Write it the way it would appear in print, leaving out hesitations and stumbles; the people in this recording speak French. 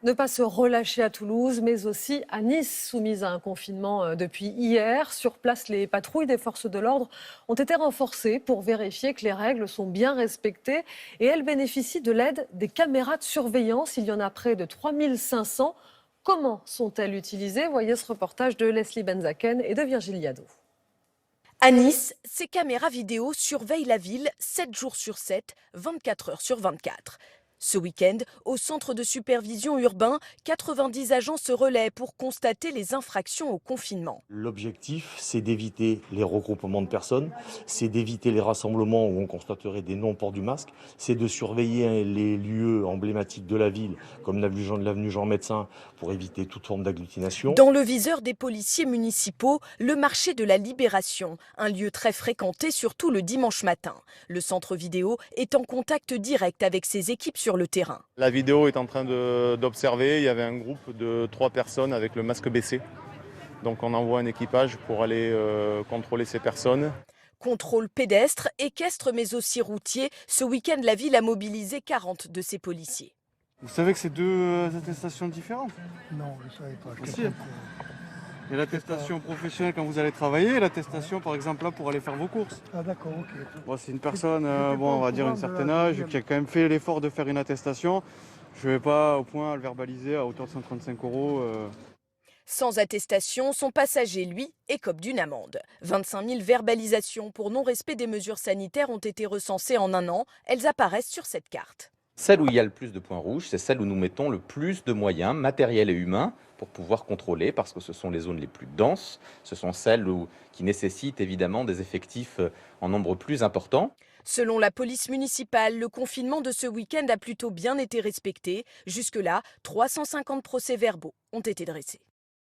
Ne pas se relâcher à Toulouse, mais aussi à Nice, soumise à un confinement depuis hier. Sur place, les patrouilles des forces de l'ordre ont été renforcées pour vérifier que les règles sont bien respectées. Et elles bénéficient de l'aide des caméras de surveillance. Il y en a près de 3500. Comment sont-elles utilisées? Voyez ce reportage de Leslie Benzaken et de Virgile Liado. À Nice, ces caméras vidéo surveillent la ville 7 jours sur 7, 24 heures sur 24. Ce week-end, au centre de supervision urbain, 90 agents se relaient pour constater les infractions au confinement. L'objectif, c'est d'éviter les regroupements de personnes, c'est d'éviter les rassemblements où on constaterait des non-ports du masque, c'est de surveiller les lieux emblématiques de la ville, comme l'avenue Jean Médecin, pour éviter toute forme d'agglutination. Dans le viseur des policiers municipaux, le marché de la Libération, un lieu très fréquenté surtout le dimanche matin. Le centre vidéo est en contact direct avec ses équipes sur le terrain. La vidéo est en train d'observer, il y avait un groupe de 3 personnes avec le masque baissé. Donc on envoie un équipage pour aller contrôler ces personnes. Contrôle pédestre, équestre mais aussi routier, ce week-end la ville a mobilisé 40 de ses policiers. Vous savez que c'est deux attestations différentes? Non, je ne savais pas. Si. Il y a l'attestation professionnelle quand vous allez travailler et l'attestation par exemple là pour aller faire vos courses. Ah d'accord, ok. Bon, c'est une personne, on va dire un certain âge, qui a quand même fait l'effort de faire une attestation. Je ne vais pas au point à le verbaliser à hauteur de 135 €. Sans attestation, son passager, lui, écope d'une amende. 25 000 verbalisations pour non-respect des mesures sanitaires ont été recensées en un an. Elles apparaissent sur cette carte. Celle où il y a le plus de points rouges, c'est celle où nous mettons le plus de moyens matériels et humains pour pouvoir contrôler, parce que ce sont les zones les plus denses, ce sont celles qui nécessitent évidemment des effectifs en nombre plus important. Selon la police municipale, le confinement de ce week-end a plutôt bien été respecté. Jusque-là, 350 procès-verbaux ont été dressés.